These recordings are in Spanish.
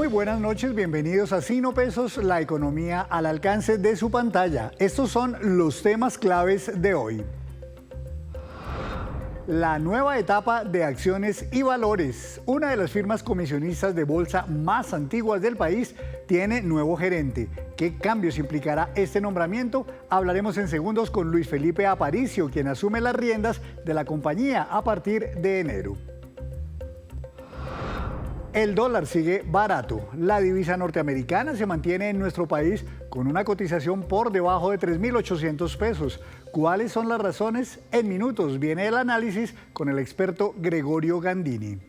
Muy buenas noches, bienvenidos a Sino Pesos, la economía al alcance de su pantalla. Estos son los temas claves de hoy. La nueva etapa de Acciones y Valores, una de las firmas comisionistas de bolsa más antiguas del país, tiene nuevo gerente. ¿Qué cambios implicará este nombramiento? Hablaremos en segundos con Luis Felipe Aparicio, quien asume las riendas de la compañía a partir de enero. El dólar sigue barato. La divisa norteamericana se mantiene en nuestro país con una cotización por debajo de 3.800 pesos. ¿Cuáles son las razones? En minutos viene el análisis con el experto Gregorio Gandini.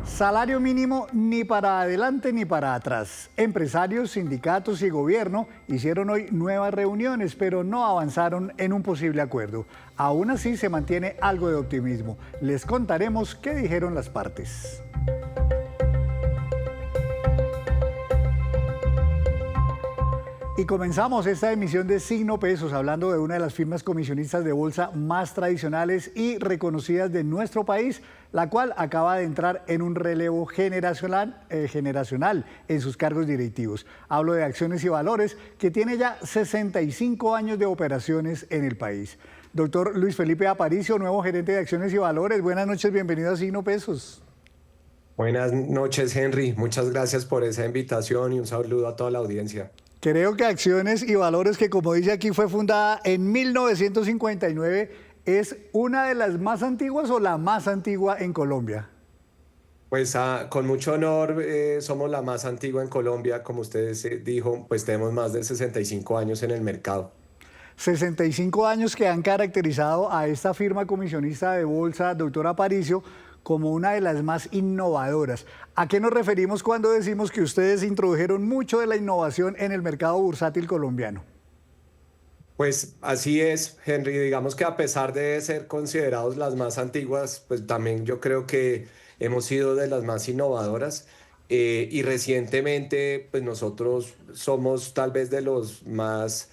Salario mínimo ni para adelante ni para atrás. Empresarios, sindicatos y gobierno hicieron hoy nuevas reuniones, pero no avanzaron en un posible acuerdo. Aún así se mantiene algo de optimismo. Les contaremos qué dijeron las partes. Y comenzamos esta emisión de Signo Pesos hablando de una de las firmas comisionistas de bolsa más tradicionales y reconocidas de nuestro país, la cual acaba de entrar en un relevo generacional en sus cargos directivos. Hablo de Acciones y Valores, que tiene ya 65 años de operaciones en el país. Doctor Luis Felipe Aparicio, nuevo gerente de Acciones y Valores. Buenas noches, bienvenido a Signo Pesos. Buenas noches, Henry. Muchas gracias por esa invitación y un saludo a toda la audiencia. Creo que Acciones y Valores, que como dice aquí fue fundada en 1959, es una de las más antiguas o la más antigua en Colombia. Pues con mucho honor, somos la más antigua en Colombia. Como usted dijo, pues tenemos más de 65 años en el mercado. 65 años que han caracterizado a esta firma comisionista de bolsa, doctor Aparicio, como una de las más innovadoras. ¿A qué nos referimos cuando decimos que ustedes introdujeron mucho de la innovación en el mercado bursátil colombiano? Pues así es, Henry. Digamos que a pesar de ser considerados las más antiguas, pues también yo creo que hemos sido de las más innovadoras. Y recientemente, pues nosotros somos tal vez de los más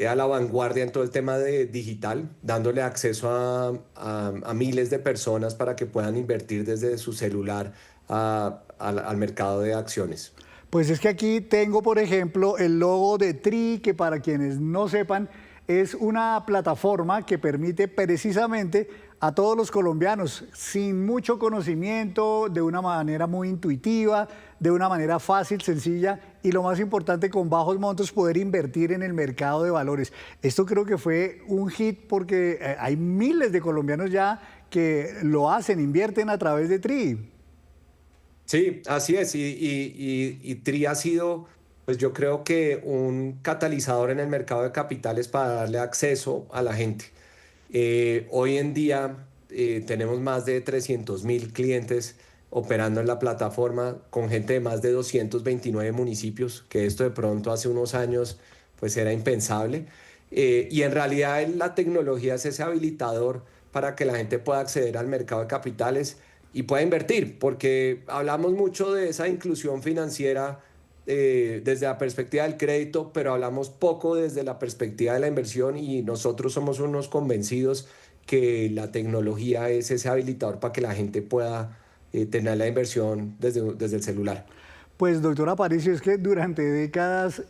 a la vanguardia en todo el tema de digital, dándole acceso a miles de personas para que puedan invertir desde su celular al mercado de acciones. Pues es que aquí tengo, por ejemplo, el logo de TRI, que para quienes no sepan, es una plataforma que permite precisamente a todos los colombianos, sin mucho conocimiento, de una manera muy intuitiva, de una manera fácil, sencilla y lo más importante, con bajos montos, poder invertir en el mercado de valores. Esto creo que fue un hit porque hay miles de colombianos ya que lo hacen, invierten a través de TRI. Sí, así es. Y TRI ha sido, pues yo creo que un catalizador en el mercado de capitales para darle acceso a la gente. Hoy en día tenemos más de 300.000 clientes operando en la plataforma con gente de más de 229 municipios, que esto de pronto hace unos años pues era impensable. Y en realidad la tecnología es ese habilitador para que la gente pueda acceder al mercado de capitales y pueda invertir, porque hablamos mucho de esa inclusión financiera desde la perspectiva del crédito, pero hablamos poco desde la perspectiva de la inversión y nosotros somos unos convencidos que la tecnología es ese habilitador para que la gente pueda tener la inversión desde el celular. Pues doctor Aparicio, es que durante décadas,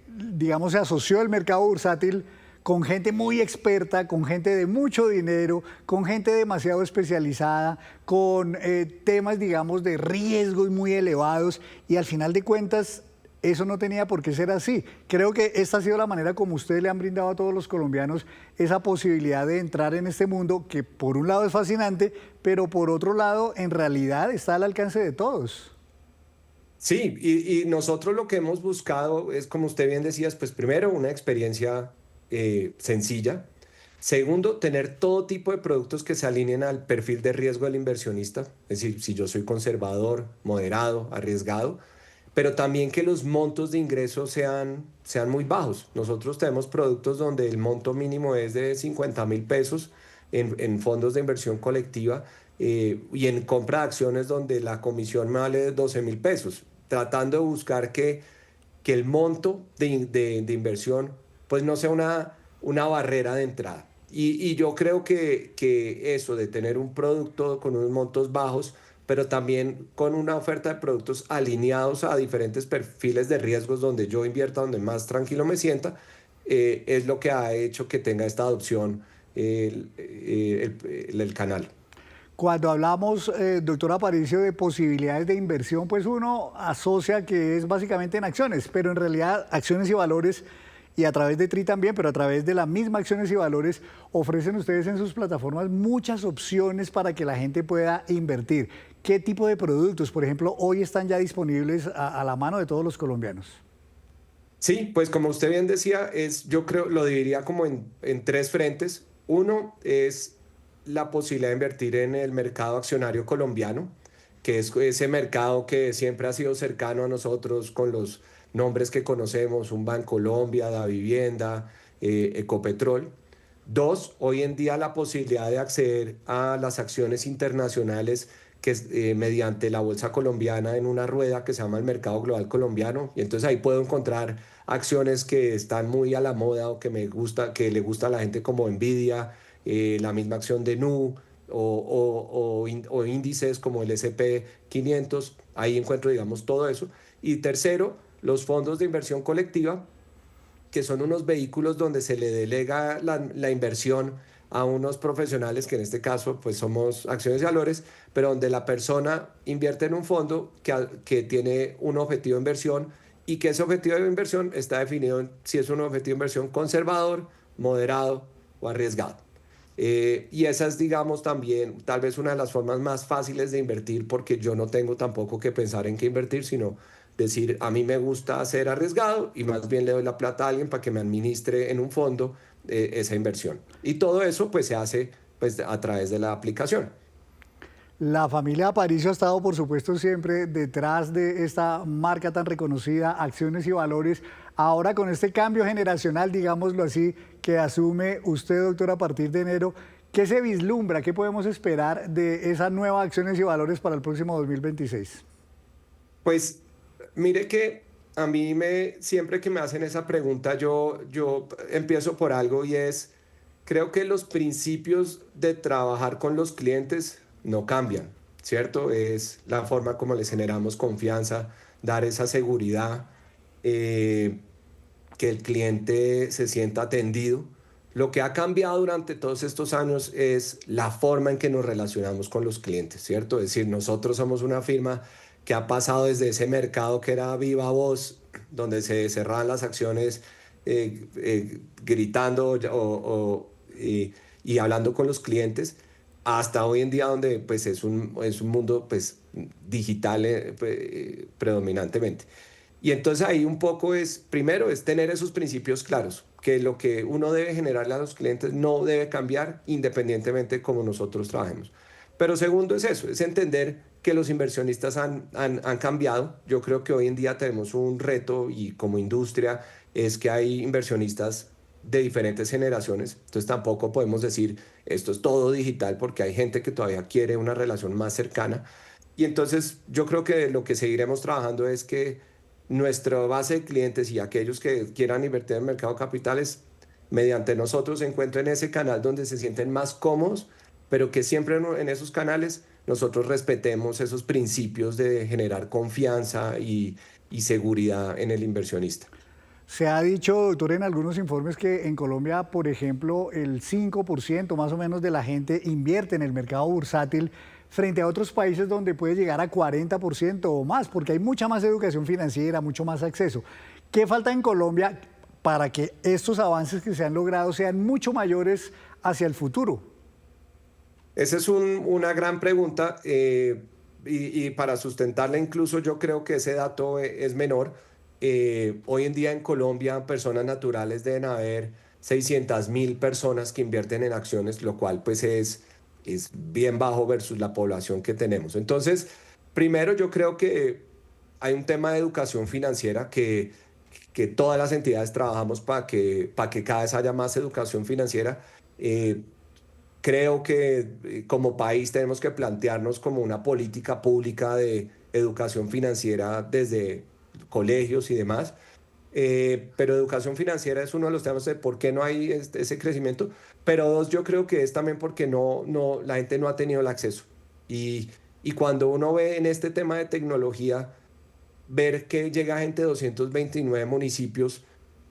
digamos, se asoció el mercado bursátil con gente muy experta, con gente de mucho dinero, con gente demasiado especializada, con temas, digamos, de riesgos muy elevados y al final de cuentas eso no tenía por qué ser así. Creo que esta ha sido la manera como ustedes le han brindado a todos los colombianos esa posibilidad de entrar en este mundo que por un lado es fascinante, pero por otro lado en realidad está al alcance de todos. Sí, y nosotros lo que hemos buscado es, como usted bien decía, pues primero una experiencia sencilla. Segundo, tener todo tipo de productos que se alineen al perfil de riesgo del inversionista, es decir, si yo soy conservador, moderado, arriesgado, pero también que los montos de ingresos sean muy bajos. Nosotros tenemos productos donde el monto mínimo es de 50.000 pesos en fondos de inversión colectiva y en compra de acciones donde la comisión me vale 12.000 pesos, tratando de buscar que el monto de inversión pues no sea una barrera de entrada. Y yo creo que eso de tener un producto con unos montos bajos pero también con una oferta de productos alineados a diferentes perfiles de riesgos donde yo invierta, donde más tranquilo me sienta, es lo que ha hecho que tenga esta adopción el canal. Cuando hablamos, doctor Aparicio, de posibilidades de inversión, pues uno asocia que es básicamente en acciones, pero en realidad acciones y valores, y a través de TRI también, pero a través de la misma acciones y valores, ofrecen ustedes en sus plataformas muchas opciones para que la gente pueda invertir. ¿Qué tipo de productos, por ejemplo, hoy están ya disponibles a la mano de todos los colombianos? Sí, pues como usted bien decía, yo creo, lo dividiría como en tres frentes. Uno es la posibilidad de invertir en el mercado accionario colombiano, que es ese mercado que siempre ha sido cercano a nosotros con los nombres que conocemos, un Bancolombia, Davivienda, Ecopetrol. Dos, hoy en día la posibilidad de acceder a las acciones internacionales que es, mediante la bolsa colombiana en una rueda que se llama el mercado global colombiano. Y entonces ahí puedo encontrar acciones que están muy a la moda o que me gusta, que le gusta a la gente como Nvidia, la misma acción de Nu o índices como el S&P 500. Ahí encuentro, digamos, todo eso. Y tercero, los fondos de inversión colectiva, que son unos vehículos donde se le delega la inversión a unos profesionales, que en este caso pues somos acciones y valores, pero donde la persona invierte en un fondo que tiene un objetivo de inversión y que ese objetivo de inversión está definido en si es un objetivo de inversión conservador, moderado o arriesgado. Y esa es, digamos, también tal vez una de las formas más fáciles de invertir porque yo no tengo tampoco que pensar en qué invertir, sino decir, a mí me gusta ser arriesgado y más bien le doy la plata a alguien para que me administre en un fondo esa inversión. Y todo eso pues se hace pues a través de la aplicación. La familia Aparicio ha estado, por supuesto, siempre detrás de esta marca tan reconocida, Acciones y Valores. Ahora con este cambio generacional, digámoslo así, que asume usted, doctor, a partir de enero, ¿qué se vislumbra? ¿Qué podemos esperar de esa nueva Acciones y Valores para el próximo 2026? Pues mire que a mí siempre que me hacen esa pregunta, yo empiezo por algo y es, creo que los principios de trabajar con los clientes no cambian, ¿cierto? Es la forma como les generamos confianza, dar esa seguridad, eh, que el cliente se sienta atendido. Lo que ha cambiado durante todos estos años es la forma en que nos relacionamos con los clientes, ¿cierto? Es decir, nosotros somos una firma que ha pasado desde ese mercado que era viva voz, donde se cerraban las acciones gritando y hablando con los clientes, hasta hoy en día donde pues es un mundo pues digital predominantemente. Y entonces ahí un poco es, primero, es tener esos principios claros, que lo que uno debe generarle a los clientes no debe cambiar independientemente de cómo nosotros trabajemos. Pero segundo es eso, es entender que los inversionistas han cambiado. Yo creo que hoy en día tenemos un reto y como industria es que hay inversionistas de diferentes generaciones. Entonces tampoco podemos decir esto es todo digital porque hay gente que todavía quiere una relación más cercana. Y entonces yo creo que lo que seguiremos trabajando es que nuestra base de clientes y aquellos que quieran invertir en el mercado de capitales, mediante nosotros se encuentren en ese canal donde se sienten más cómodos, pero que siempre en esos canales nosotros respetemos esos principios de generar confianza y seguridad en el inversionista. Se ha dicho, doctor, en algunos informes que en Colombia, por ejemplo, el 5% más o menos de la gente invierte en el mercado bursátil frente a otros países donde puede llegar a 40% o más, porque hay mucha más educación financiera, mucho más acceso. ¿Qué falta en Colombia para que estos avances que se han logrado sean mucho mayores hacia el futuro? Esa es una gran pregunta y para sustentarla incluso yo creo que ese dato es menor. Hoy en día en Colombia personas naturales deben haber 600.000 personas que invierten en acciones, lo cual pues es bien bajo versus la población que tenemos. Entonces, primero yo creo que hay un tema de educación financiera que todas las entidades trabajamos para que cada vez haya más educación financiera. Eh, Creo que como país tenemos que plantearnos como una política pública de educación financiera desde colegios y demás. Pero educación financiera es uno de los temas de por qué no hay ese crecimiento. Pero dos, yo creo que es también porque la gente no ha tenido el acceso. Y, Y cuando uno ve en este tema de tecnología, ver que llega gente de 229 municipios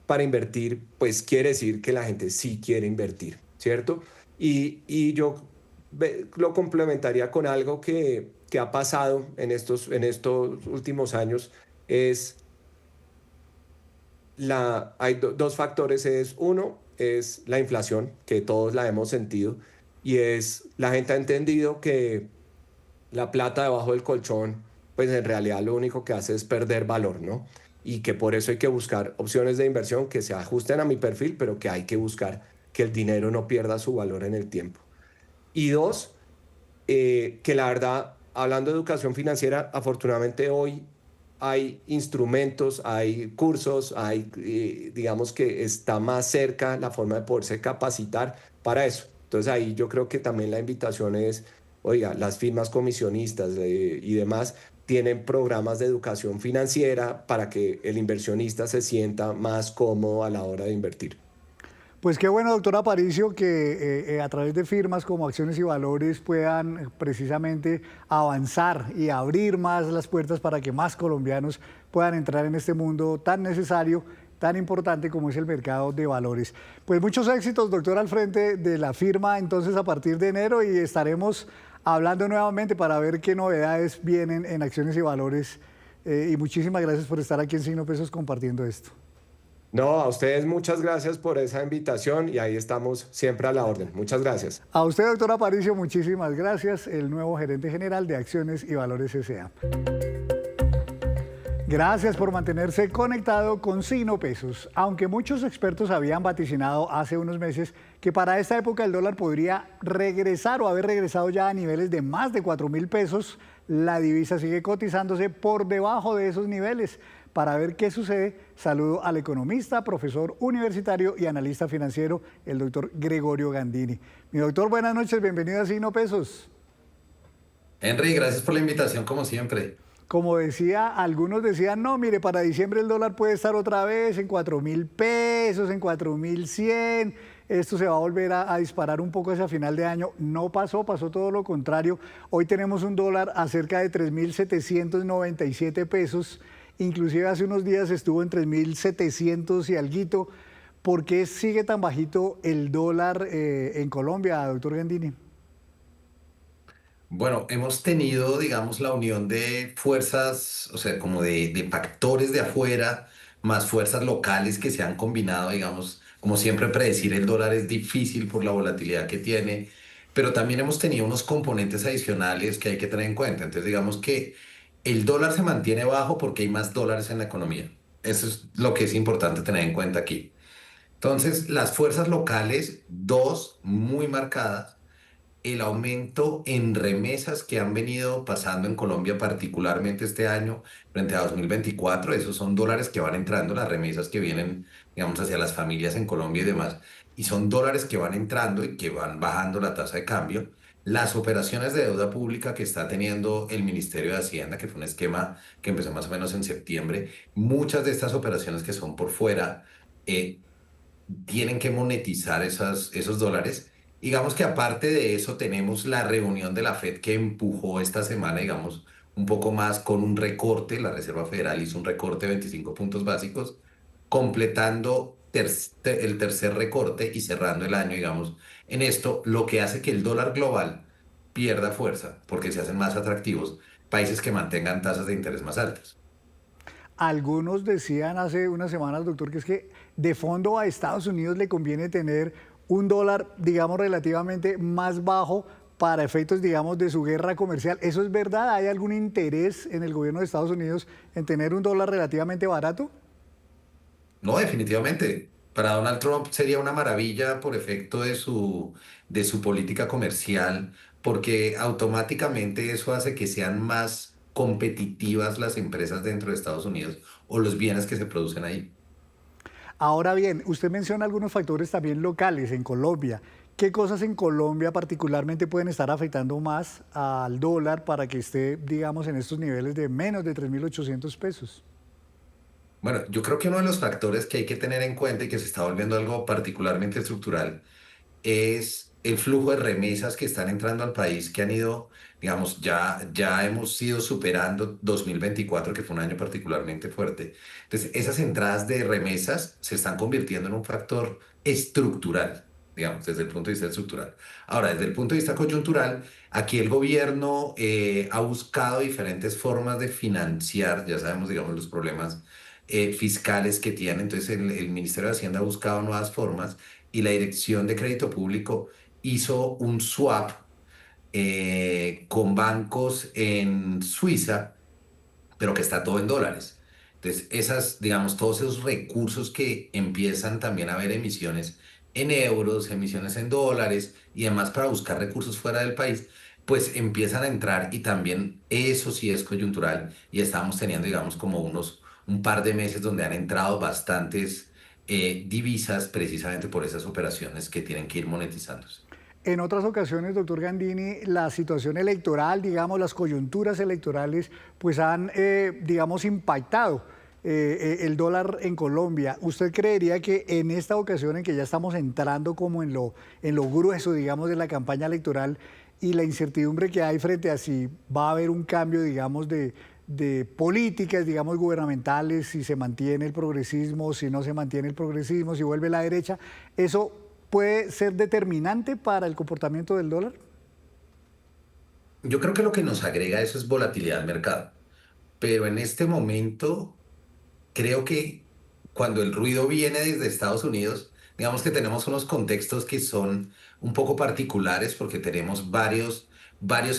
para invertir, pues quiere decir que la gente sí quiere invertir, ¿cierto? Y yo lo complementaría con algo que ha pasado en estos últimos años, es hay dos factores, es uno, es la inflación, que todos la hemos sentido, y es la gente ha entendido que la plata debajo del colchón, pues en realidad lo único que hace es perder valor, ¿no? Y que por eso hay que buscar opciones de inversión que se ajusten a mi perfil, pero que hay que buscar que el dinero no pierda su valor en el tiempo. Y dos, que la verdad, hablando de educación financiera, afortunadamente hoy hay instrumentos, hay cursos, digamos que está más cerca la forma de poderse capacitar para eso. Entonces ahí yo creo que también la invitación es, oiga, las firmas comisionistas y demás tienen programas de educación financiera para que el inversionista se sienta más cómodo a la hora de invertir. Pues qué bueno, doctor Aparicio, que a través de firmas como Acciones y Valores puedan precisamente avanzar y abrir más las puertas para que más colombianos puedan entrar en este mundo tan necesario, tan importante como es el mercado de valores. Pues muchos éxitos, doctor, al frente de la firma entonces a partir de enero y estaremos hablando nuevamente para ver qué novedades vienen en Acciones y Valores. Y muchísimas gracias por estar aquí en Signo Pesos compartiendo esto. No, a ustedes muchas gracias por esa invitación y ahí estamos siempre a la orden. Muchas gracias. A usted, doctor Aparicio, muchísimas gracias, el nuevo gerente general de Acciones y Valores S.A. Gracias por mantenerse conectado con Signo Pesos. Aunque muchos expertos habían vaticinado hace unos meses que para esta época el dólar podría regresar o haber regresado ya a niveles de más de 4.000 pesos, la divisa sigue cotizándose por debajo de esos niveles. Para ver qué sucede, saludo al economista, profesor universitario y analista financiero, el doctor Gregorio Gandini. Mi doctor, buenas noches, bienvenido a Signo Pesos. Henry, gracias por la invitación como siempre. Como decía, algunos decían, no, mire, para diciembre el dólar puede estar otra vez en 4.000 pesos, en 4.100. Esto se va a volver a disparar un poco hacia final de año. No pasó, pasó todo lo contrario. Hoy tenemos un dólar a cerca de 3.797 pesos. Inclusive hace unos días estuvo en 3.700 y alguito. ¿Por qué sigue tan bajito el dólar en Colombia, doctor Gandini? Bueno, hemos tenido, digamos, la unión de fuerzas, o sea, como de factores de afuera, más fuerzas locales que se han combinado, digamos, como siempre predecir el dólar es difícil por la volatilidad que tiene, pero también hemos tenido unos componentes adicionales que hay que tener en cuenta. Entonces, digamos que el dólar se mantiene bajo porque hay más dólares en la economía. Eso es lo que es importante tener en cuenta aquí. Entonces, las fuerzas locales, dos muy marcadas, el aumento en remesas que han venido pasando en Colombia, particularmente este año frente a 2024. Esos son dólares que van entrando, las remesas que vienen, digamos, hacia las familias en Colombia y demás, y son dólares que van entrando y que van bajando la tasa de cambio. Las operaciones de deuda pública que está teniendo el Ministerio de Hacienda, que fue un esquema que empezó más o menos en septiembre, muchas de estas operaciones que son por fuera, eh, tienen que monetizar esos dólares. Digamos que aparte de eso tenemos la reunión de la Fed que empujó esta semana, digamos, un poco más con un recorte. La Reserva Federal hizo un recorte de 25 puntos básicos, completando el tercer recorte y cerrando el año, digamos, en esto, lo que hace que el dólar global pierda fuerza, porque se hacen más atractivos países que mantengan tasas de interés más altas. Algunos decían hace unas semanas, doctor, que es que de fondo a Estados Unidos le conviene tener un dólar, digamos, relativamente más bajo para efectos, digamos, de su guerra comercial. ¿Eso es verdad? ¿Hay algún interés en el gobierno de Estados Unidos en tener un dólar relativamente barato? No, definitivamente. Para Donald Trump sería una maravilla por efecto de su política comercial, porque automáticamente eso hace que sean más competitivas las empresas dentro de Estados Unidos o los bienes que se producen ahí. Ahora bien, usted menciona algunos factores también locales en Colombia. ¿Qué cosas en Colombia particularmente pueden estar afectando más al dólar para que esté, digamos, en estos niveles de menos de 3.800 pesos? Bueno, yo creo que uno de los factores que hay que tener en cuenta y que se está volviendo algo particularmente estructural es el flujo de remesas que están entrando al país, que han ido, digamos, ya hemos ido superando 2024, que fue un año particularmente fuerte. Entonces, esas entradas de remesas se están convirtiendo en un factor estructural, digamos, desde el punto de vista estructural. Ahora, desde el punto de vista coyuntural, aquí el gobierno ha buscado diferentes formas de financiar, ya sabemos, digamos, los problemas fiscales que tiene. Entonces, el Ministerio de Hacienda ha buscado nuevas formas y la Dirección de Crédito Público hizo un swap con bancos en Suiza, pero que está todo en dólares. Entonces, digamos, todos esos recursos que empiezan también a haber emisiones en euros, emisiones en dólares y demás para buscar recursos fuera del país, pues empiezan a entrar y también eso sí es coyuntural y estamos teniendo, digamos, como un par de meses donde han entrado bastantes divisas precisamente por esas operaciones que tienen que ir monetizándose. En otras ocasiones, doctor Gandini, la situación electoral, digamos, las coyunturas electorales, pues han, digamos, impactado el dólar en Colombia. ¿Usted creería que en esta ocasión en que ya estamos entrando como en lo grueso, digamos, de la campaña electoral y la incertidumbre que hay frente a si va a haber un cambio, digamos, de políticas, digamos, gubernamentales, si se mantiene el progresismo, si no se mantiene el progresismo, si vuelve la derecha, eso puede ser determinante para el comportamiento del dólar? Yo creo que lo que nos agrega eso es volatilidad al mercado, pero en este momento creo que cuando el ruido viene desde Estados Unidos, digamos que tenemos unos contextos que son un poco particulares porque tenemos varios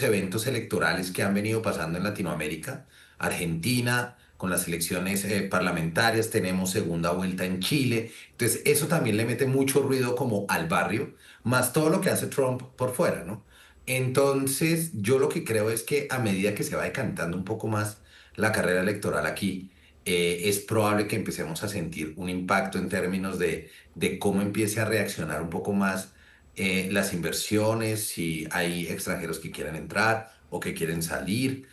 eventos electorales que han venido pasando en Latinoamérica. Argentina, con las elecciones parlamentarias, tenemos segunda vuelta en Chile. Entonces, eso también le mete mucho ruido como al barrio, más todo lo que hace Trump por fuera, ¿no? Entonces, yo lo que creo es que a medida que se va decantando un poco más la carrera electoral aquí, es probable que empecemos a sentir un impacto en términos de cómo empiece a reaccionar un poco más las inversiones, si hay extranjeros que quieren entrar o que quieren salir.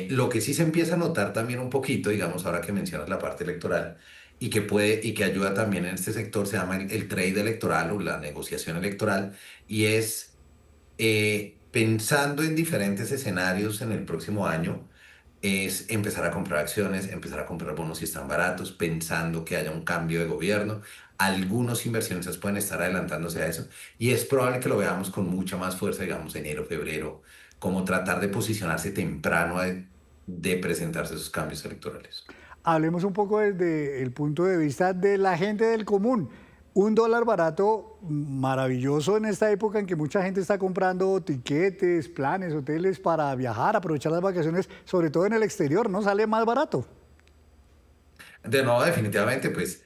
Lo que sí se empieza a notar también un poquito, digamos, ahora que mencionas la parte electoral, y que ayuda también en este sector, se llama el trade electoral o la negociación electoral, y es pensando en diferentes escenarios en el próximo año, es empezar a comprar acciones, empezar a comprar bonos si están baratos, pensando que haya un cambio de gobierno. Algunos inversionistas pueden estar adelantándose a eso y es probable que lo veamos con mucha más fuerza, digamos, enero, febrero, como tratar de posicionarse temprano de presentarse esos cambios electorales. Hablemos un poco desde el punto de vista de la gente del común. Un dólar barato, maravilloso en esta época en que mucha gente está comprando tiquetes, planes, hoteles para viajar, aprovechar las vacaciones, sobre todo en el exterior, ¿no? Sale más barato. De nuevo, definitivamente, pues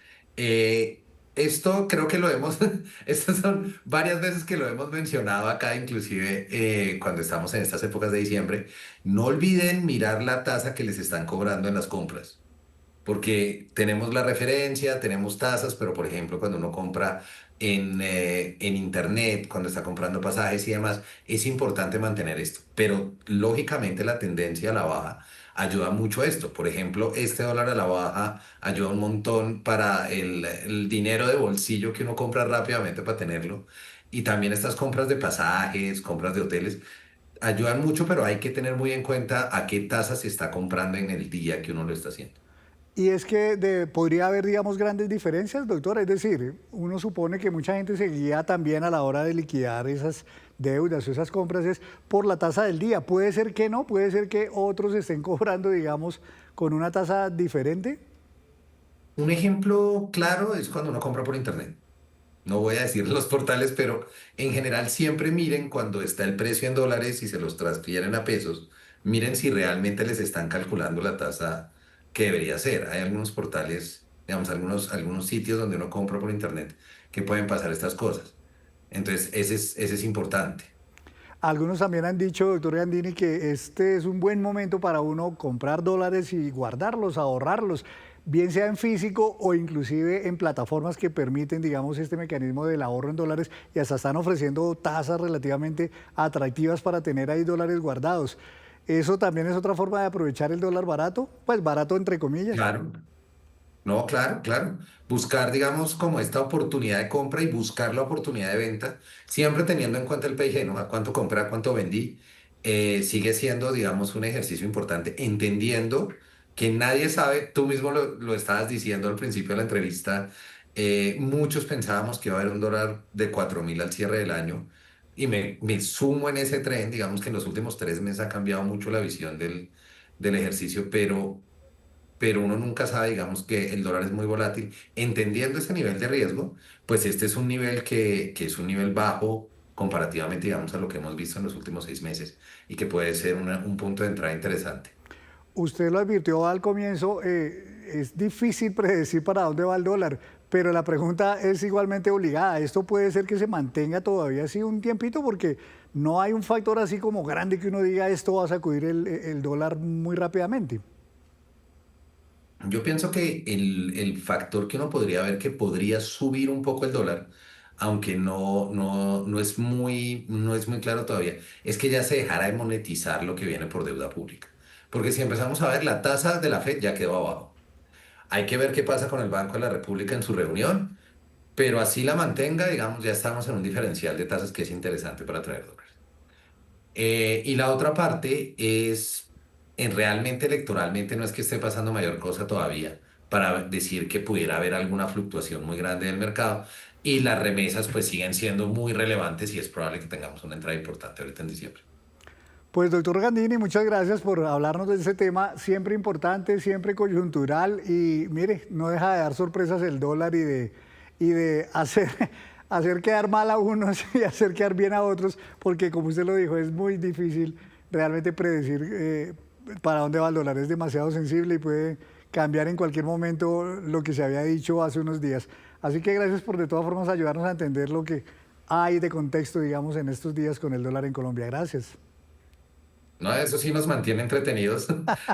esto creo que lo hemos, estas son varias veces que lo hemos mencionado acá, inclusive cuando estamos en estas épocas de diciembre. No olviden mirar la tasa que les están cobrando en las compras, porque tenemos la referencia, tenemos tasas, pero por ejemplo, cuando uno compra en internet, cuando está comprando pasajes y demás, es importante mantener esto. Pero lógicamente la tendencia a la baja ayuda mucho a esto. Por ejemplo, este dólar a la baja ayuda un montón para el dinero de bolsillo que uno compra rápidamente para tenerlo. Y también estas compras de pasajes, compras de hoteles, ayudan mucho, pero hay que tener muy en cuenta a qué tasa se está comprando en el día que uno lo está haciendo. Y es que podría haber, digamos, grandes diferencias, doctor. Es decir, uno supone que mucha gente se guía también a la hora de liquidar esas deudas o esas compras es por la tasa del día. Puede ser que no, puede ser que otros estén cobrando, digamos, con una tasa diferente. Un ejemplo claro es cuando uno compra por internet. No voy a decir los portales, pero en general siempre miren cuando está el precio en dólares y se los transfieren a pesos, miren si realmente les están calculando la tasa que debería ser. Hay algunos portales, digamos, algunos sitios donde uno compra por internet que pueden pasar estas cosas. Entonces, ese es importante. Algunos también han dicho, doctor Gandini, que este es un buen momento para uno comprar dólares y guardarlos, ahorrarlos, bien sea en físico o inclusive en plataformas que permiten, digamos, este mecanismo del ahorro en dólares y hasta están ofreciendo tasas relativamente atractivas para tener ahí dólares guardados. ¿Eso también es otra forma de aprovechar el dólar barato? Pues barato entre comillas. Claro. No, claro, claro. Buscar, digamos, como esta oportunidad de compra y buscar la oportunidad de venta, siempre teniendo en cuenta el P&G, ¿no? A cuánto compré, a cuánto vendí, sigue siendo, digamos, un ejercicio importante, entendiendo que nadie sabe, tú mismo lo estabas diciendo al principio de la entrevista, muchos pensábamos que iba a haber un dólar de 4.000 al cierre del año, y me sumo en ese tren, digamos que en los últimos 3 meses ha cambiado mucho la visión del ejercicio, pero uno nunca sabe, digamos, que el dólar es muy volátil. Entendiendo ese nivel de riesgo, pues este es un nivel que es un nivel bajo comparativamente, digamos, a lo que hemos visto en los últimos 6 meses y que puede ser un punto de entrada interesante. Usted lo advirtió al comienzo, es difícil predecir para dónde va el dólar, pero la pregunta es igualmente obligada. Esto puede ser que se mantenga todavía así un tiempito porque no hay un factor así como grande que uno diga esto va a sacudir el dólar muy rápidamente. Yo pienso que el factor que uno podría ver que podría subir un poco el dólar, aunque no es muy claro todavía, es que ya se dejara de monetizar lo que viene por deuda pública. Porque si empezamos a ver, la tasa de la Fed ya quedó abajo. Hay que ver qué pasa con el Banco de la República en su reunión, pero así la mantenga, digamos, ya estamos en un diferencial de tasas que es interesante para traer dólares. Y la otra parte es, realmente electoralmente no es que esté pasando mayor cosa todavía para decir que pudiera haber alguna fluctuación muy grande del mercado y las remesas pues siguen siendo muy relevantes y es probable que tengamos una entrada importante ahorita en diciembre. Pues doctor Gandini, muchas gracias por hablarnos de ese tema, siempre importante, siempre coyuntural y mire, no deja de dar sorpresas el dólar y de hacer quedar mal a unos y hacer quedar bien a otros, porque como usted lo dijo, es muy difícil realmente predecir para dónde va el dólar, es demasiado sensible y puede cambiar en cualquier momento lo que se había dicho hace unos días. Así que gracias por de todas formas ayudarnos a entender lo que hay de contexto, digamos, en estos días con el dólar en Colombia. Gracias. No, eso sí nos mantiene entretenidos.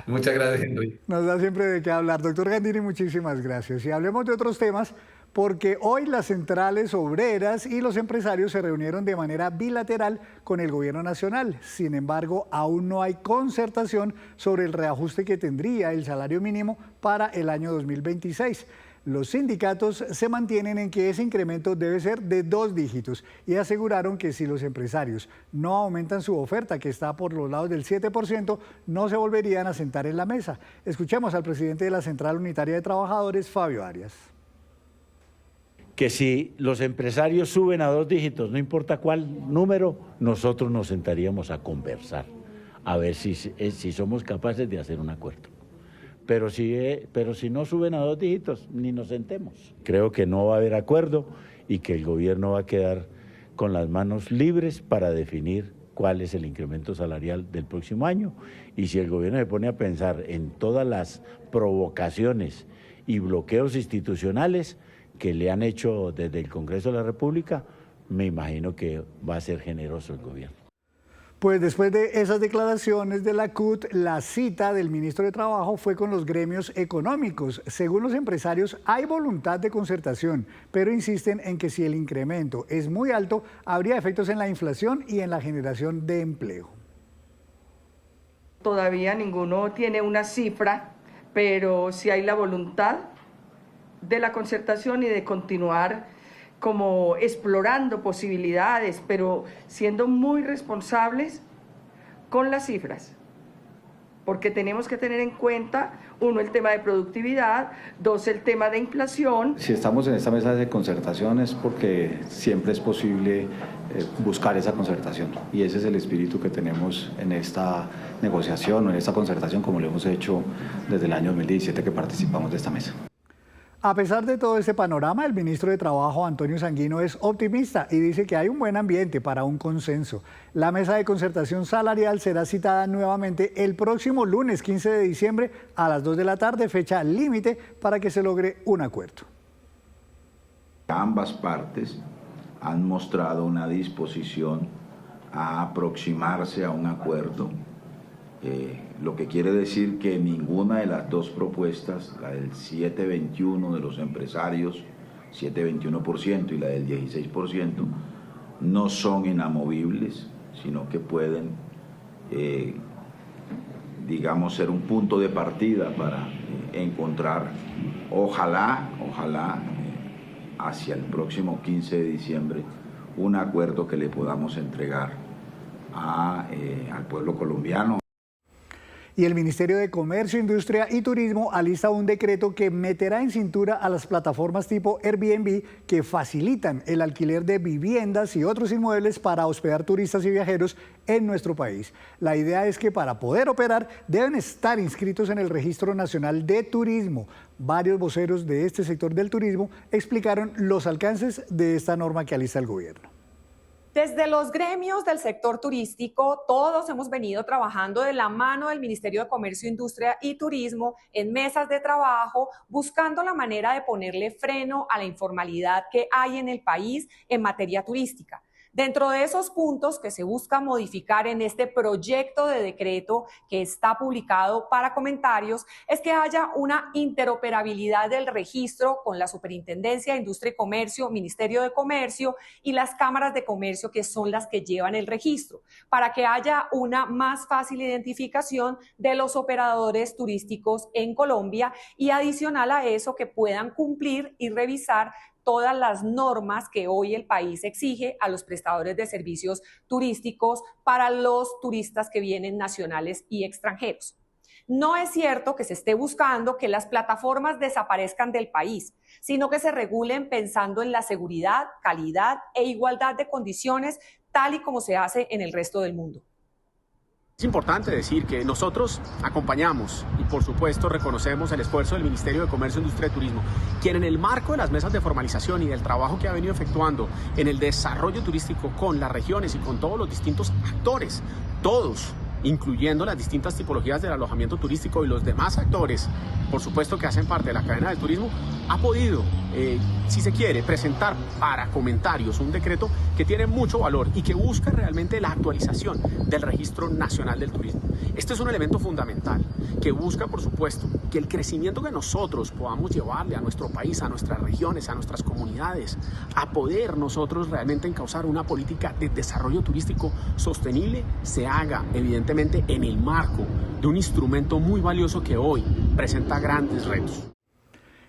Muchas gracias, Henry. Nos da siempre de qué hablar. Doctor Gandini, muchísimas gracias. Y hablemos de otros temas, porque hoy las centrales obreras y los empresarios se reunieron de manera bilateral con el gobierno nacional. Sin embargo, aún no hay concertación sobre el reajuste que tendría el salario mínimo para el año 2026. Los sindicatos se mantienen en que ese incremento debe ser de 2 dígitos y aseguraron que si los empresarios no aumentan su oferta, que está por los lados del 7%, no se volverían a sentar en la mesa. Escuchemos al presidente de la Central Unitaria de Trabajadores, Fabio Arias. Que si los empresarios suben a 2 dígitos, no importa cuál número, nosotros nos sentaríamos a conversar, a ver si somos capaces de hacer un acuerdo. Pero si no suben a 2 dígitos, ni nos sentemos. Creo que no va a haber acuerdo y que el gobierno va a quedar con las manos libres para definir cuál es el incremento salarial del próximo año. Y si el gobierno se pone a pensar en todas las provocaciones y bloqueos institucionales que le han hecho desde el Congreso de la República, me imagino que va a ser generoso el gobierno. Pues después de esas declaraciones de la CUT, la cita del ministro de Trabajo fue con los gremios económicos. Según los empresarios, hay voluntad de concertación, pero insisten en que si el incremento es muy alto, habría efectos en la inflación y en la generación de empleo. Todavía ninguno tiene una cifra, pero sí hay la voluntad de la concertación y de continuar como explorando posibilidades, pero siendo muy responsables con las cifras, porque tenemos que tener en cuenta, 1, el tema de productividad, 2, el tema de inflación. Si estamos en esta mesa de concertación es porque siempre es posible buscar esa concertación y ese es el espíritu que tenemos en esta negociación o en esta concertación como lo hemos hecho desde el año 2017 que participamos de esta mesa. A pesar de todo este panorama, el ministro de Trabajo, Antonio Sanguino, es optimista y dice que hay un buen ambiente para un consenso. La mesa de concertación salarial será citada nuevamente el próximo lunes 15 de diciembre a las 2 de la tarde, fecha límite para que se logre un acuerdo. Ambas partes han mostrado una disposición a aproximarse a un acuerdo. Lo que quiere decir que ninguna de las dos propuestas, la del 7,21 de los empresarios, 7,21% y la del 16%, no son inamovibles, sino que pueden, digamos, ser un punto de partida para encontrar, ojalá, hacia el próximo 15 de diciembre, un acuerdo que le podamos entregar al pueblo colombiano. Y el Ministerio de Comercio, Industria y Turismo alista un decreto que meterá en cintura a las plataformas tipo Airbnb que facilitan el alquiler de viviendas y otros inmuebles para hospedar turistas y viajeros en nuestro país. La idea es que para poder operar deben estar inscritos en el Registro Nacional de Turismo. Varios voceros de este sector del turismo explicaron los alcances de esta norma que alista el gobierno. Desde los gremios del sector turístico, todos hemos venido trabajando de la mano del Ministerio de Comercio, Industria y Turismo en mesas de trabajo, buscando la manera de ponerle freno a la informalidad que hay en el país en materia turística. Dentro de esos puntos que se busca modificar en este proyecto de decreto que está publicado para comentarios es que haya una interoperabilidad del registro con la Superintendencia de Industria y Comercio, Ministerio de Comercio y las cámaras de comercio que son las que llevan el registro, para que haya una más fácil identificación de los operadores turísticos en Colombia y adicional a eso que puedan cumplir y revisar todas las normas que hoy el país exige a los prestadores de servicios turísticos para los turistas que vienen nacionales y extranjeros. No es cierto que se esté buscando que las plataformas desaparezcan del país, sino que se regulen pensando en la seguridad, calidad e igualdad de condiciones, tal y como se hace en el resto del mundo. Es importante decir que nosotros acompañamos y por supuesto reconocemos el esfuerzo del Ministerio de Comercio, Industria y Turismo, quien en el marco de las mesas de formalización y del trabajo que ha venido efectuando en el desarrollo turístico con las regiones y con todos los distintos actores, todos, incluyendo las distintas tipologías del alojamiento turístico y los demás actores, por supuesto que hacen parte de la cadena del turismo, ha podido, si se quiere, presentar para comentarios un decreto que tiene mucho valor y que busca realmente la actualización del Registro Nacional del Turismo. Este es un elemento fundamental que busca, por supuesto, que el crecimiento que nosotros podamos llevarle a nuestro país, a nuestras regiones, a nuestras comunidades, a poder nosotros realmente encauzar una política de desarrollo turístico sostenible, se haga evidentemente en el marco de un instrumento muy valioso que hoy presenta grandes retos.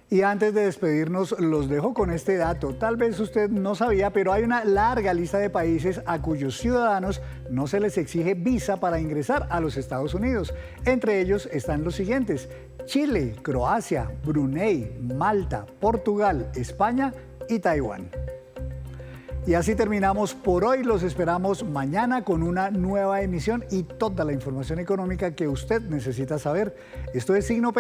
Y antes de despedirnos, los dejo con este dato. Tal vez usted no sabía, pero hay una larga lista de países a cuyos ciudadanos no se les exige visa para ingresar a los Estados Unidos. Entre ellos están los siguientes: Chile, Croacia, Brunei, Malta, Portugal, España y Taiwán. Y así terminamos por hoy. Los esperamos mañana con una nueva emisión y toda la información económica que usted necesita saber. Esto es Signo P.